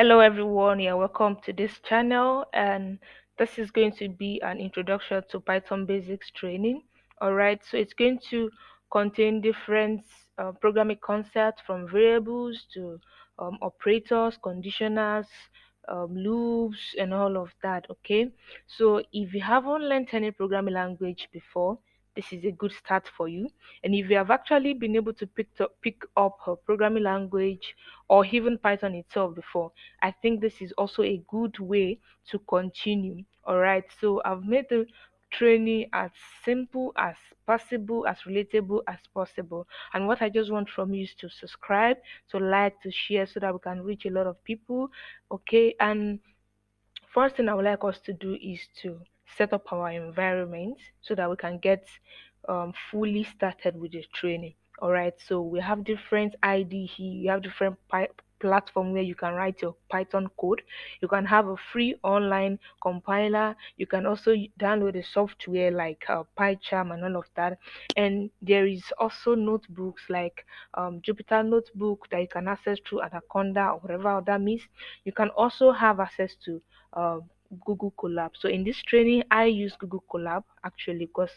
Hello everyone, yeah, welcome to this channel, and this is going to be an introduction to Python basics training. All right, so it's going to contain different programming concepts from variables to operators, conditioners, loops, and all of that. Okay, so if you haven't learned any programming language before, this is a good start for you. And if you have actually been able to pick up a programming language or even Python itself before, I think this is also a good way to continue. All right, so I've made the training as simple as possible, as relatable as possible. And what I just want from you is to subscribe, to like, to share so that we can reach a lot of people. Okay, and first thing I would like us to do is to set up our environment so that we can get fully started with the training. All right, so we have different ID here, you have different platform where you can write your Python code. You can have a free online compiler. You can also download the software like PyCharm and all of that. And there is also notebooks like Jupyter Notebook that you can access through Anaconda or whatever other means. You can also have access to uh, Google Colab. So in this training, I use Google Colab actually because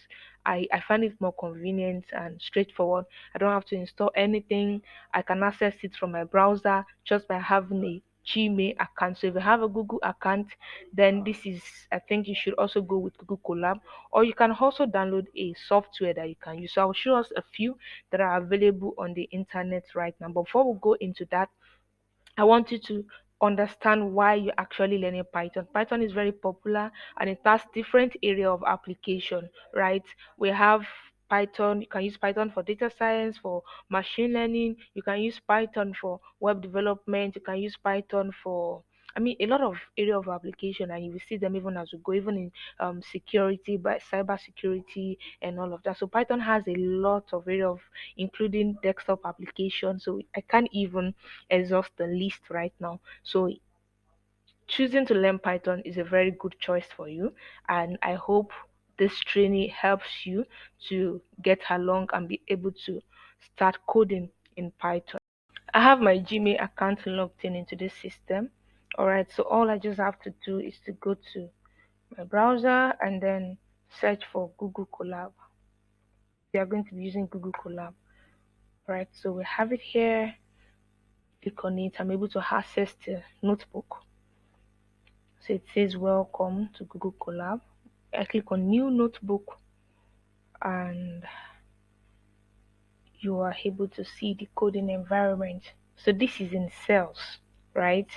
I find it more convenient and straightforward. I don't have to install anything. I can access it from my browser just by having a Gmail account. So if you have a Google account, then this is, I think you should also go with Google Colab, or you can also download a software that you can use. So I'll show us a few that are available on the internet right now. But before we go into that, I want you to understand why you're actually learning Python. Python is very popular and it has different area of application, right? We have Python, you can use Python for data science, for machine learning, you can use Python for web development, you can use Python for a lot of area of application, and you will see them even as we go, even in security, but cyber security and all of that. So Python has a lot of area of, including desktop application. So I can't even exhaust the list right now. So choosing to learn Python is a very good choice for you, and I hope this training helps you to get along and be able to start coding in Python. I have my Gmail account logged in into this system. All right, so all I just have to do is to go to my browser and then search for Google Colab. We are going to be using Google Colab. All right, so we have it here. Click on it. I'm able to access the notebook. So it says welcome to Google Colab. I click on new notebook and you are able to see the coding environment. So this is in cells, right?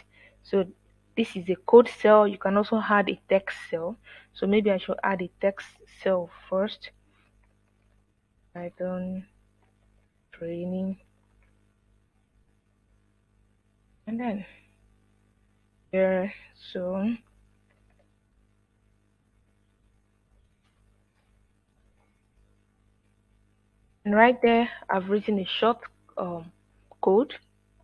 So this is a code cell. You can also add a text cell. So maybe I should add a text cell first. Python training, and then there. So and right there, I've written a short code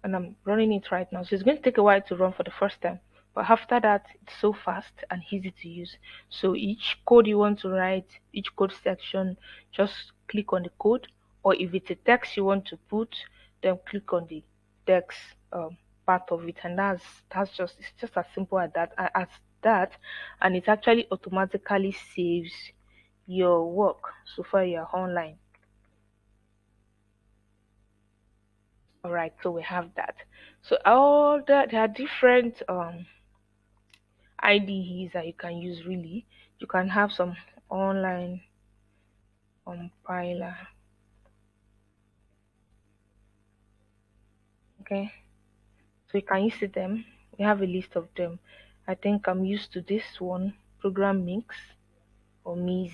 and I'm running it right now. So it's going to take a while to run for the first time. But after that, it's so fast and easy to use. So each code you want to write, each code section, just click on the code. Or if it's a text you want to put, then click on the text part of it. And that's just it's just as simple as that. And it actually automatically saves your work so far you're online. All right, so we have that. So all that there are different IDEs that you can use really. You can have some online compiler. Okay, so you can use them. We have a list of them. I think I'm used to this one, Program Mix or Miz.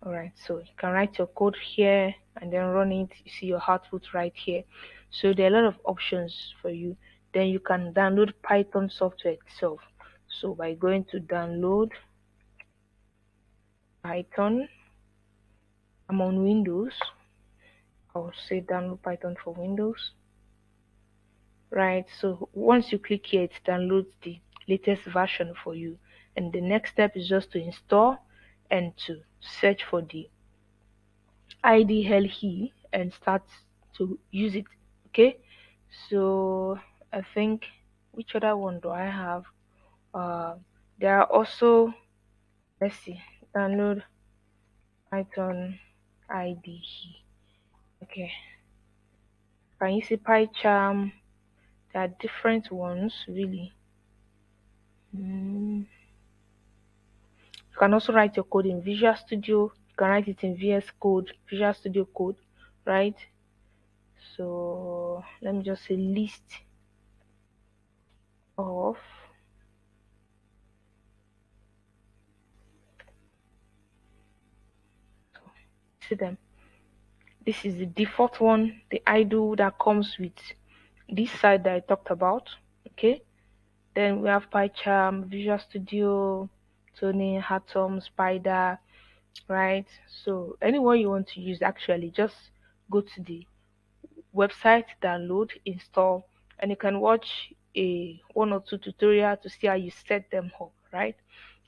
All right, so you can write your code here and then run it. You see your output right here. So there are a lot of options for you. Then you can download Python software itself. So by going to download Python, I'm on Windows. I'll say download Python for Windows. Right, so once you click here, it downloads the latest version for you. And the next step is just to install and to search for the IDLE and start to use it. Okay, so I think which other one do I have? Uh, there are also, let's see, download Python IDE. Okay, can you see PyCharm? There are different ones, really. Mm. You can also write your code in Visual Studio. You can write it in VS Code, Visual Studio Code, right? So let me just say list of, see them. This is the default one, the idle that comes with this side that I talked about. Okay. Then we have PyCharm, Visual Studio, Tony, Atom, Spider, right? So anyone you want to use, actually, just go to the website, download, install, and you can watch a one or two tutorial to see how you set them up, right?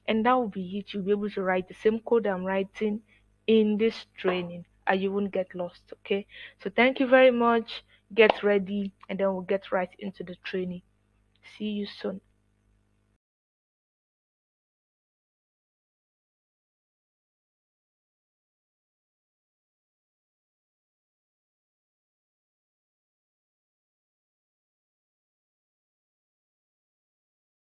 And that will be it. You'll be able to write the same code I'm writing in this training and you won't get lost. Okay. So thank you very much. Get ready and then we'll get right into the training. See you soon.